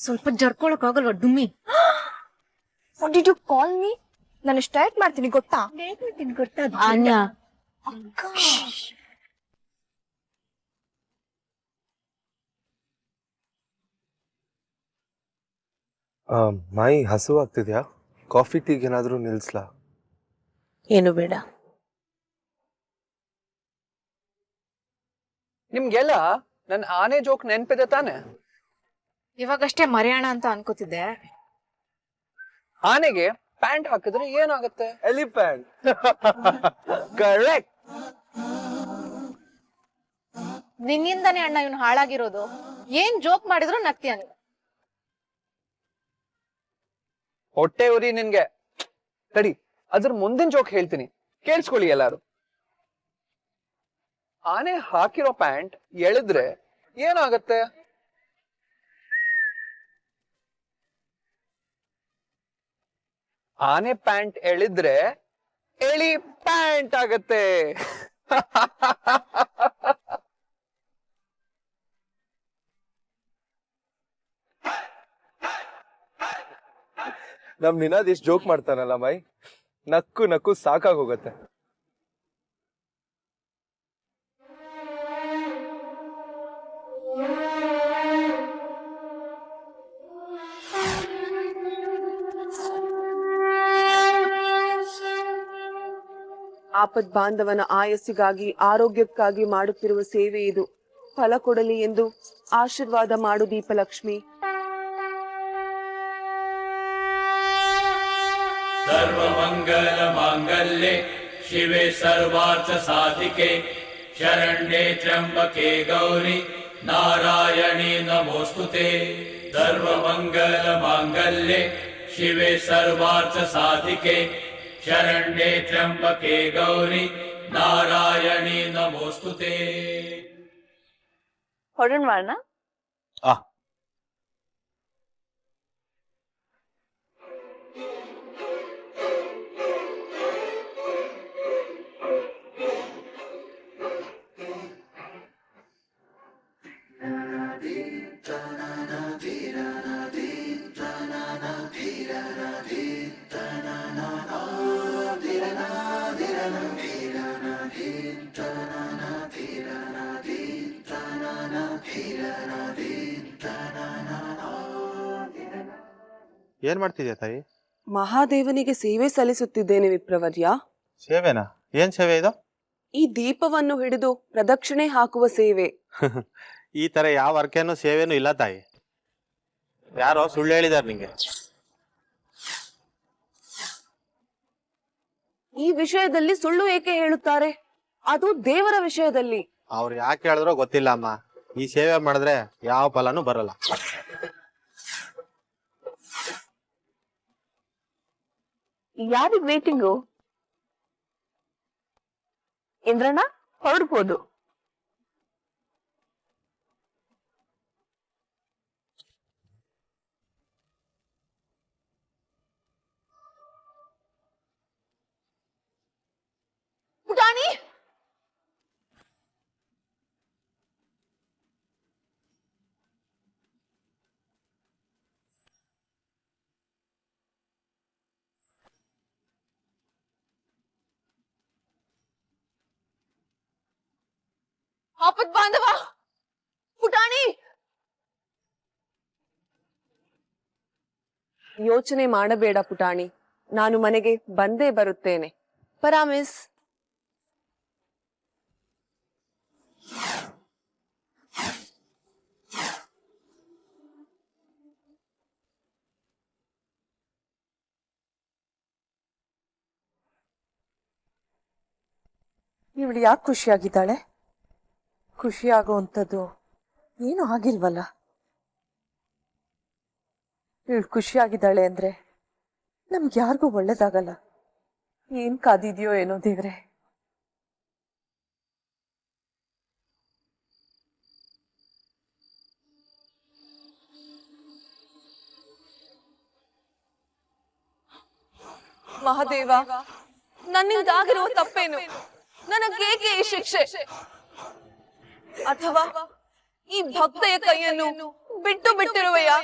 ಸ್ವಲ್ಪ ಜರ್ಕೊಳಕ್ ಆಗಲ್ವಾ ಡುಮ್ಮಿ? What did you call me? ನಾನು ಸ್ಟ್ರೈಟ್ ಮಾಡ್ತೀನಿ ಗೊತ್ತಾ? ಗೊತ್ತಾ ಆನ್ಯಾ, ಮಾಯಿ ಹಸುವಾಗ್ತಿದ್ಯಾ? ಕಾಫಿ ಟೀಗೆ ಏನಾದರೂ ನಿಲ್ಸ್ಲಾ? ಏನು ಬೇಡ. ನಿಮ್ಗೆಲ್ಲ ನನ್ ಆನೆ ಜೋಕ್ ನೆನ್ಪಿದೆ ತಾನೆ? ಇವಾಗಷ್ಟೇ ಮರೆಯೋಣ ಅಂತ ಅನ್ಕೋತಿದ್ದೆ. ಆನೆಗೆ ಪ್ಯಾಂಟ್ ಹಾಕಿದ್ರೆ ಏನಾಗುತ್ತೆ? ಎಲಿಫೆಂಟ್. ಕರೆಕ್ಟ್. ನಿನ್ನಿಂದಾನೇ ಅಣ್ಣ ಇವನು ಹಾಳಾಗಿರೋದು. ಏನ್ ಜೋಕ್ ಮಾಡಿದ್ರು ನಗ್ತೀಯ ನೀವು. ಹೊಟ್ಟೆ ಉರಿ ನಿನ್ಗೆ. ತಡಿ, ಅದ್ರ ಮುಂದಿನ ಜೋಕ್ ಹೇಳ್ತೀನಿ, ಕೇಳಿಸ್ಕೊಳ್ಳಿ ಎಲ್ಲಾರು. ಆನೆ ಹಾಕಿರೋ ಪ್ಯಾಂಟ್ ಎಳೆದ್ರೆ ಏನಾಗತ್ತೆ? ಆನೆ ಪ್ಯಾಂಟ್ ಎಳಿದ್ರೆ ಎಳಿ ಪ್ಯಾಂಟ್ ಆಗತ್ತೆ. ನಮ್ ನಿನಾದ್ ಇಷ್ಟು ಜೋಕ್ ಮಾಡ್ತಾನಲ್ಲ ಮಾಯಿ, ನಕ್ಕು ನಕ್ಕು ಸಾಕಾಗೋಗತ್ತೆ. ಆಪದ್ ಬಾಂಧವನ ಆಯಸ್ಸಿಗಾಗಿ ಆರೋಗ್ಯಕ್ಕಾಗಿ ಮಾಡುತ್ತಿರುವ ಸೇವೆ ಇದು. ಫಲ ಕೊಡಲಿ ಎಂದು ಆಶೀರ್ವಾದ ಮಾಡು ದೀಪಲಕ್ಷ್ಮಿ. ಸರ್ವಮಂಗಲ ಮಾಂಗಲ್ಯೆ ಶಿವೆ ಸರ್ವಾರ್ಥ ಸಾಧಿಕೆ ಶರಣ್ಯೆ ತ್ರ್ಯಂಬಕೆ ಗೌರಿ ನಾರಾಯಣಿ ನಮೋಸ್ತುತೆ. ಸರ್ವಮಂಗಲ ಮಾಂಗಲ್ಯೆ ಶಿವೆ ಸರ್ವಾರ್ಥ ಸಾಧಿಕೆ ಶರಣ್ಯೆ ತ್ರ್ಯಂಬಕೆ ಗೌರಿ ನಾರಾಯಣಿ ನಮೋಸ್ತುತೆ. ಹೊರಡೋಣ ಮಾಡೋಣ. ಏನ್ ಮಾಡ್ತಿದ್ಯಾ ತಾಯಿ? ಮಹಾದೇವನಿಗೆ ಸೇವೆ ಸಲ್ಲಿಸುತ್ತಿದ್ದೇನೆ ವಿಪ್ರವರ್ಯ. ಸೇವೆನಾ? ಏನ್ ಸೇವೆ ಇದು? ಈ ದೀಪವನ್ನು ಹಿಡಿದು ಪ್ರದಕ್ಷಿಣೆ ಹಾಕುವ ಸೇವೆ. ಈ ತರ ಯಾವ ಅರ್ಕೆನೂ ಸೇವೆನೂ ಇಲ್ಲ ತಾಯಿ. ಯಾರೋ ಸುಳ್ಳು ಹೇಳಿದಾರೆ ನಿಂಗೆ. ಈ ವಿಷಯದಲ್ಲಿ ಸುಳ್ಳು ಏಕೆ ಹೇಳುತ್ತಾರೆ? ಅದು ದೇವರ ವಿಷಯದಲ್ಲಿ. ಅವ್ರು ಯಾಕೆ ಹೇಳಿದ್ರೋ ಗೊತ್ತಿಲ್ಲ ಅಮ್ಮ. ಈ ಸೇವೆ ಮಾಡಿದ್ರೆ ಯಾವ ಫಲನೂ ಬರಲ್ಲ. ಯಾರಿಗ್ ವೇಟಿಂಗು? ಇಂದ್ರಣ್ಣ ಹೊರಡ್ಬೋದು. ಪುಟಾಣಿ, ಆಪತ್ ಬಾಂಧವ ಪುಟಾಣಿ. ಯೋಚನೆ ಮಾಡಬೇಡ ಪುಟಾಣಿ, ನಾನು ಮನೆಗೆ ಬಂದೇ ಬರುತ್ತೇನೆ. ಪರಾಮಿಸ್. ಇವಳು ಯಾಕೆ ಖುಷಿಯಾಗಿದ್ದಾಳೆ? ಖುಷಿಯಾಗುವಂಥದ್ದು ಏನು ಆಗಿಲ್ವಲ್ಲ. ಇವಳು ಖುಷಿಯಾಗಿದ್ದಾಳೆ ಅಂದ್ರೆ ನಮ್ಗೆ ಯಾರಿಗೂ ಒಳ್ಳೇದಾಗಲ್ಲ. ಏನ್ ಕಾದಿದ್ಯೋ ಏನೋ ದೇವ್ರೆ. ಮಹಾದೇವ, ನನ್ನಿಂದಾಗಿರುವ ತಪ್ಪೇನು? ನನಗೇಕೆ ಈ ಶಿಕ್ಷೆ? ಅಥವಾ ಈ ಭಕ್ತೆಯ ಕೈಯನ್ನು ಬಿಟ್ಟು ಬಿಟ್ಟಿರುವೆಯಾ?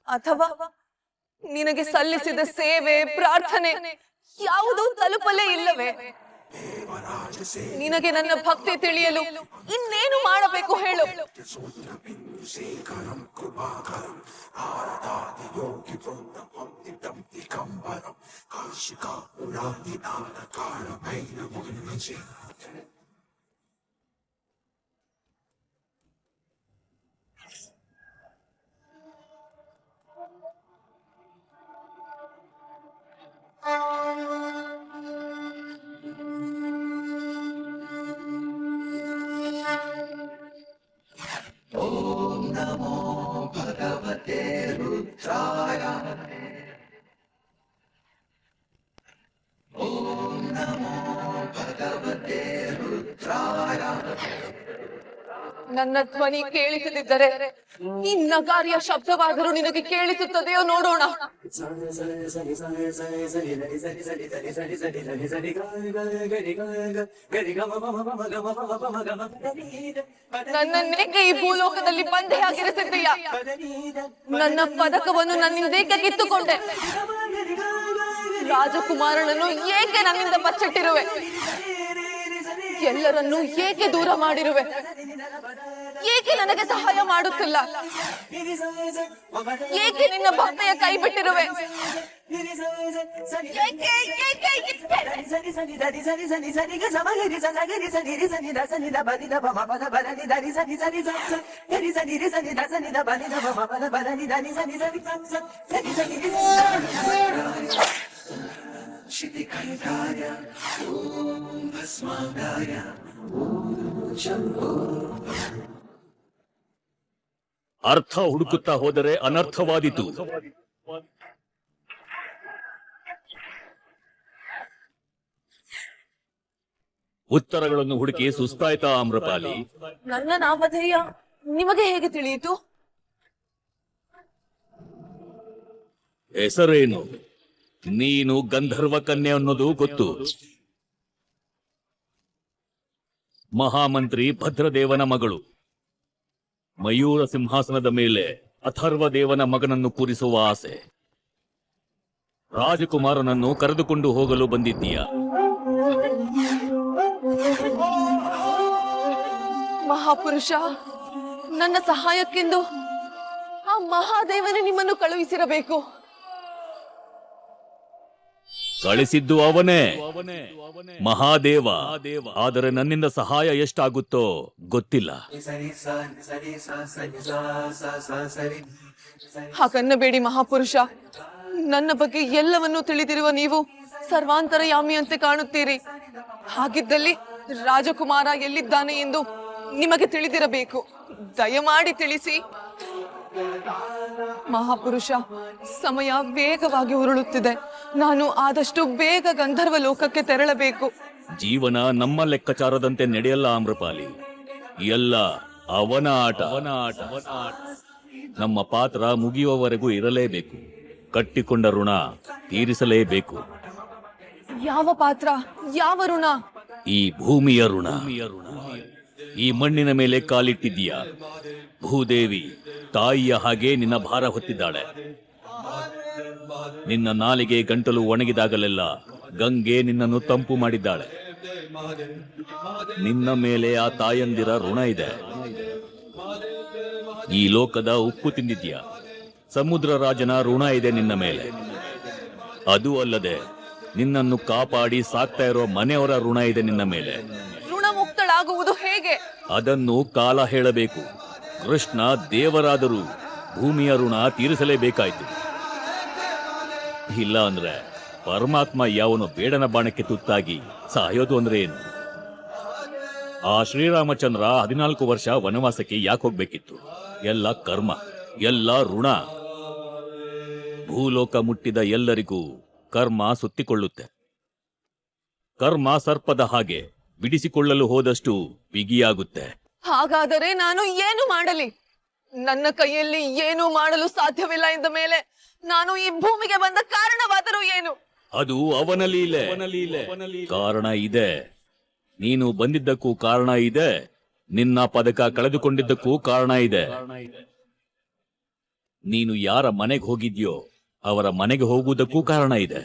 ಅಥವಾ ನಿನಗೆ ಸಲ್ಲಿಸಿದ ಸೇವೆ ಪ್ರಾರ್ಥನೆ ಯಾವುದೂ ತಲುಪಲೇ ಇಲ್ಲವೇ? ನಿನಗೆ ನನ್ನ ಭಕ್ತಿ ತಿಳಿಯಲು ಇನ್ನೇನು ಮಾಡಬೇಕು ಹೇಳು? ನನ್ನ ಧ್ವನಿ ಕೇಳಿಸದಿದ್ದರೆ ಈ ನಗಾರಿಯ ಶಬ್ದವಾದರೂ ನಿನಗೆ ಕೇಳಿಸುತ್ತದೆಯೋ ನೋಡೋಣ. ನನ್ನನ್ನೇಕೆ ಈ ಭೂಲೋಕದಲ್ಲಿ ಬಂಧೆಯಾಗಿರಿಸಿದ್ದೀಯ? ನನ್ನ ಪದಕವನ್ನು ನನ್ನಿಂದೇಕೆ ಕಿತ್ತುಕೊಂಡೆ? ರಾಜಕುಮಾರನನ್ನು ಏಕೆ ನನ್ನಿಂದ ಬಚ್ಚಿಟ್ಟಿರುವೆ? ಎಲ್ಲರನ್ನೂ ಏಕೆ ದೂರ ಮಾಡಿರುವೆ? ಏಕೆ ನನಗೆ ಸಹಾಯ ಮಾಡುತ್ತಿಲ್ಲ? ಏಕೆ ನಿನ್ನ ಭಕ್ತೆಯ ಕೈ ಬಿಟ್ಟಿರುವೆ? ಅರ್ಥ ಹುಡುಕುತ್ತಾ ಹೋದರೆ ಅನರ್ಥವಾದೀತು. ಉತ್ತರಗಳನ್ನು ಹುಡುಕಿ ಸುಸ್ತಾಯ್ತಾ ಆಮ್ರಪಾಲಿ? ನನ್ನ ನಾಮಧೇಯ ನಿಮಗೆ ಹೇಗೆ ತಿಳಿಯಿತು? ಹೆಸರೇನು? ನೀನು ಗಂಧರ್ವ ಕನ್ಯೆ ಅನ್ನೋದು ಗೊತ್ತು. ಮಹಾಮಂತ್ರಿ ಭದ್ರದೇವನ ಮಗಳು. ಮಯೂರ ಸಿಂಹಾಸನದ ಮೇಲೆ ಅಥರ್ವ ದೇವನ ಮಗನನ್ನು ಕೂರಿಸುವ ಆಸೆ. ರಾಜಕುಮಾರನನ್ನು ಕರೆದುಕೊಂಡು ಹೋಗಲು ಬಂದಿದ್ದೀಯ. ಮಹಾಪುರುಷ, ನನ್ನ ಸಹಾಯಕ್ಕೆಂದು ಆ ಮಹಾದೇವನೇ ನಿಮ್ಮನ್ನು ಕಳುಹಿಸಿರಬೇಕು. ಕಳಿಸಿದ್ದು ಅವನೇ, ಮಹಾದೇವ. ಆದರೆ ನನ್ನಿಂದ ಸಹಾಯ ಎಷ್ಟಾಗುತ್ತೋ ಗೊತ್ತಿಲ್ಲ. ಹಾಗನ್ನಬೇಡಿ ಮಹಾಪುರುಷ. ನನ್ನ ಬಗ್ಗೆ ಎಲ್ಲವನ್ನೂ ತಿಳಿದಿರುವ ನೀವು ಸರ್ವಾಂತರಯಾಮಿಯಂತೆ ಕಾಣುತ್ತೀರಿ. ಹಾಗಿದ್ದಲ್ಲಿ ರಾಜಕುಮಾರ ಎಲ್ಲಿದ್ದಾನೆ ಎಂದು ನಿಮಗೆ ತಿಳಿದಿರಬೇಕು. ದಯಮಾಡಿ ತಿಳಿಸಿ. ಮಹಾಪುರುಷ, ಸಮಯ ವೇಗವಾಗಿ ಉರುಳುತ್ತಿದೆ. ನಾನು ಆದಷ್ಟು ಬೇಗ ಗಂಧರ್ವ ಲೋಕಕ್ಕೆ ತೆರಳಬೇಕು. ಜೀವನ ನಮ್ಮ ಲೆಕ್ಕಾಚಾರದಂತೆ ನಡೆಯಲ್ಲ ಆಮ್ರಪಾಲಿ. ಎಲ್ಲ ಅವನ ಆಟ. ನಮ್ಮ ಪಾತ್ರ ಮುಗಿಯುವವರೆಗೂ ಇರಲೇಬೇಕು. ಕಟ್ಟಿಕೊಂಡ ಋಣ ತೀರಿಸಲೇಬೇಕು. ಯಾವ ಪಾತ್ರ? ಯಾವ ಋಣ? ಈ ಭೂಮಿಯ ಋಣ. ಈ ಮಣ್ಣಿನ ಮೇಲೆ ಕಾಲಿಟ್ಟಿದ್ದೀಯ. ಭೂದೇವಿ ತಾಯಿಯ ಹಾಗೆ ನಿನ್ನ ಭಾರ ಹೊತ್ತಿದ್ದಾಳೆ. ನಿನ್ನ ನಾಲಿಗೆ ಗಂಟಲು ಒಣಗಿದಾಗಲೆಲ್ಲ ಗಂಗೆ ನಿನ್ನನ್ನು ತಂಪು ಮಾಡಿದ್ದಾಳೆ. ನಿನ್ನ ಮೇಲೆ ಆ ತಾಯಂದಿರ ಋಣ ಇದೆ. ಈ ಲೋಕದ ಉಪ್ಪು ತಿಂದಿದ್ಯಾ. ಸಮುದ್ರ ರಾಜನ ಋಣ ಇದೆ ನಿನ್ನ ಮೇಲೆ. ಅದು ಅಲ್ಲದೆ ನಿನ್ನನ್ನು ಕಾಪಾಡಿ ಸಾಕ್ತಾ ಇರೋ ಮನೆಯವರ ಋಣ ಇದೆ ನಿನ್ನ ಮೇಲೆ. ಋಣಮುಕ್ತಳಾಗುವುದು ಹೇಗೆ? ಅದನ್ನು ಕಾಲ ಹೇಳಬೇಕು. ಕೃಷ್ಣ ದೇವರಾದರೂ ಭೂಮಿಯ ಋಣ ತೀರಿಸಲೇಬೇಕಾಯ್ತು. ಇಲ್ಲ ಅಂದ್ರೆ ಪರಮಾತ್ಮ ಯಾವನು ಬೇಡನ ಬಾಣಕ್ಕೆ ತುತ್ತಾಗಿ ಸಾಯೋದು ಅಂದ್ರೆ ಏನು? ಆ ಶ್ರೀರಾಮಚಂದ್ರ 14 ವರ್ಷ ವನವಾಸಕ್ಕೆ ಯಾಕೆ ಹೋಗ್ಬೇಕಿತ್ತು? ಎಲ್ಲ ಕರ್ಮ, ಎಲ್ಲ ಋಣ. ಭೂಲೋಕ ಮುಟ್ಟಿದ ಎಲ್ಲರಿಗೂ ಕರ್ಮ ಸುತ್ತಿಕೊಳ್ಳುತ್ತೆ. ಕರ್ಮ ಸರ್ಪದ ಹಾಗೆ ಬಿಡಿಸಿಕೊಳ್ಳಲು ಹೋದಷ್ಟು ಬಿಗಿಯಾಗುತ್ತೆ. ಹಾಗಾದರೆ ನಾನು ಏನು ಮಾಡಲಿ? ನನ್ನ ಕೈಯಲ್ಲಿ ಏನೂ ಮಾಡಲು ಸಾಧ್ಯವಿಲ್ಲ ಎಂದ ಮೇಲೆ ನಾನು ಈ ಭೂಮಿಗೆ ಬಂದ ಕಾರಣವಾದರೂ ಏನು? ಅದು ಅವನ ಲೀಲೆ. ಕಾರಣ ಇದೆ. ನೀನು ಬಂದಿದ್ದಕ್ಕೂ ಕಾರಣ ಇದೆ. ನಿನ್ನ ಪದಕ ಕಳೆದುಕೊಂಡಿದ್ದಕ್ಕೂ ಕಾರಣ ಇದೆ. ನೀನು ಯಾರ ಮನೆಗೆ ಹೋಗಿದ್ಯೋ ಅವರ ಮನೆಗೆ ಹೋಗುವುದಕ್ಕೂ ಕಾರಣ ಇದೆ.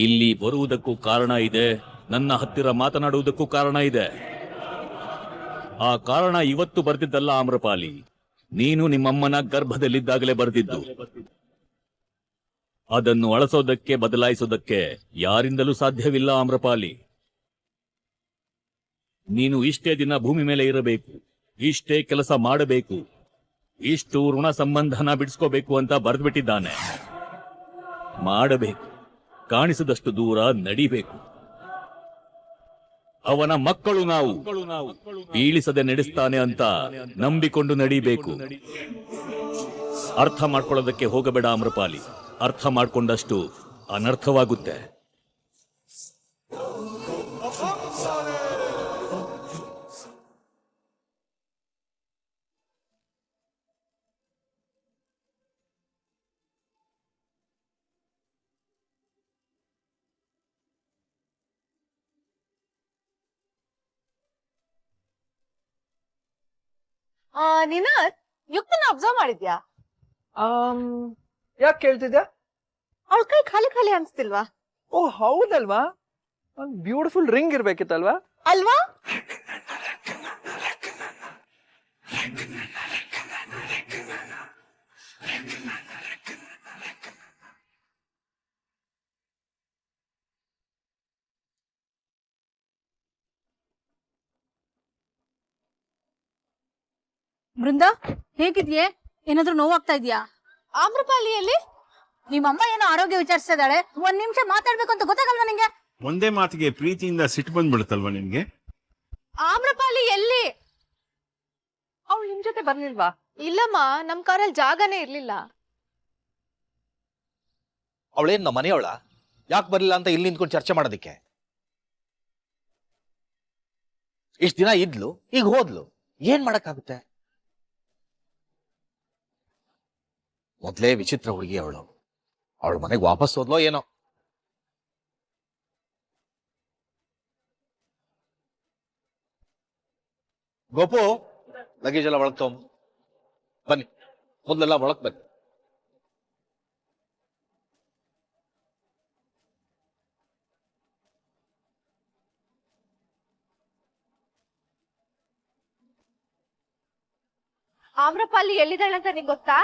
ಇಲ್ಲಿ ಬರುವುದಕ್ಕೂ ಕಾರಣ ಇದೆ. ನನ್ನ ಹತ್ತಿರ ಮಾತನಾಡುವುದಕ್ಕೂ ಕಾರಣ ಇದೆ. ಆ ಕಾರಣ ಇವತ್ತು ಬರ್ತಿದ್ದಲ್ಲ ಆಮ್ರಪಾಲಿ, ನೀನು ನಿಮ್ಮಮ್ಮನ ಗರ್ಭದಲ್ಲಿದ್ದಾಗಲೇ ಬರ್ತಿದ್ದು. ಅದನ್ನು ಅಳಿಸೋದಕ್ಕೆ ಬದಲಾಯಿಸೋದಕ್ಕೆ ಯಾರಿಂದಲೂ ಸಾಧ್ಯವಿಲ್ಲ ಆಮ್ರಪಾಲಿ. ನೀನು ಇಷ್ಟೇ ದಿನ ಭೂಮಿ ಮೇಲೆ ಇರಬೇಕು, ಇಷ್ಟೇ ಕೆಲಸ ಮಾಡಬೇಕು, ಇಷ್ಟು ಋಣ ಸಂಬಂಧನ ಬಿಡಿಸ್ಕೋಬೇಕು ಅಂತ ಬರೆದ್ಬಿಟ್ಟಿದ್ದಾನೆ. ಮಾಡಬೇಕು, ಕಾಣಿಸದಷ್ಟು ದೂರ ನಡಿಬೇಕು. ಅವನ ಮಕ್ಕಳು ನಾವು, ಬೀಳಿಸದೆ ನಡೆಸ್ತಾನೆ ಅಂತ ನಂಬಿಕೊಂಡು ನಡಿಬೇಕು. ಅರ್ಥ ಮಾಡ್ಕೊಳ್ಳೋದಕ್ಕೆ ಹೋಗಬೇಡ ಆಮ್ರಪಾಲಿ, ಅರ್ಥ ಮಾಡ್ಕೊಂಡಷ್ಟು ಅನರ್ಥವಾಗುತ್ತೆ. ನೀನ ಯುಕ್ತನ ಅಬ್ಸರ್ವ್ ಮಾಡಿದ್ಯಾ? ಯಾಕೆ ಕೇಳ್ತಿದ್ಯಾ? ಅವಳ ಕೈ ಖಾಲಿ ಖಾಲಿ ಅನ್ಸ್ತಿಲ್ವಾ? ಓ ಹೌದಲ್ವಾ, ಒಂದ್ ಬ್ಯೂಟಿಫುಲ್ ರಿಂಗ್ ಇರ್ಬೇಕಿತ್ತಲ್ವಾ? ಅಲ್ವಾ? ಬೃಂದಾ, ಹೇಗಿದ್ಯೆ? ಏನಾದ್ರೂ ನೋವಾಗ್ತಾ ಇದ್ಯಾ? ಆಮ್ರಪಾಲಿಯಲ್ಲಿ ನಿಮ್ಮಮ್ಮ ಏನೋ ಆರೋಗ್ಯ ವಿಚಾರಿಸ್ತಾ ಇದ್ದಾಳೆ. ಒಂದ್ ನಿಮಿಷ ಮಾತಾಡ್ಬೇಕು ಅಂತ ಗೊತ್ತಾಗಲ್ವಾ ನಿಂಗೆ? ಒಂದೇ ಮಾತಿಗೆ ಪ್ರೀತಿಯಿಂದ ಸಿಟ್ಟು ಬಂದ್ಬಿಡುತ್ತಲ್ವಾ ನಿನ್ಗೆ? ಆಮ್ರಪಾಲಿ ಎಲ್ಲಿ? ಅವಳು ನಿಮ್ ಜೊತೆ ಬರ್ಲಿಲ್ವಾ? ಇಲ್ಲಮ್ಮ, ನಮ್ ಕಾರಲ್ಲಿ ಜಾಗನೇ ಇರ್ಲಿಲ್ಲ. ಅವಳೇನ್ ನಮ್ಮ ಮನೆಯವಳ? ಯಾಕೆ ಬರಲಿಲ್ಲ ಅಂತ ಇಲ್ಲಿ ನಿಂತ್ಕೊಂಡು ಚರ್ಚೆ ಮಾಡೋದಿಕ್ಕೆ? ಇಷ್ಟ ದಿನ ಇದ್ಲು, ಈಗ ಹೋದ್ಲು, ಏನ್ ಮಾಡಕ್ಕಾಗುತ್ತೆ? ಮೊದ್ಲೇ ವಿಚಿತ್ರ ಹುಡುಗಿ ಅವಳು. ಅವಳ ಮನೆಗೆ ವಾಪಸ್ ಹೋದ್ಲೋ ಏನೋ. ಗೋಪು, ಲಗೇಜ್ ಎಲ್ಲ ಒಳಗ್ ತಗೊಂಬ ಬನ್ನಿ, ಮೊದ್ಲೆಲ್ಲ ಒಳಗ್ ಬನ್ನಿ. ಆಮ್ರಪಾಲಿ ಎಲ್ಲಿದ್ದಾಳೆ ಅಂತ ನಿಂಗೆ ಗೊತ್ತಾ?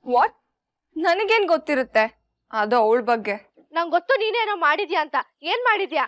ವಾಟ್? ನನಗೇನ್ ಗೊತ್ತಿರುತ್ತೆ ಅದು ಅವಳ ಬಗ್ಗೆ? ನಂಗೆ ಗೊತ್ತು ನೀನೇನೋ ಮಾಡಿದ್ಯಾ ಅಂತ. ಏನ್ ಮಾಡಿದ್ಯಾ?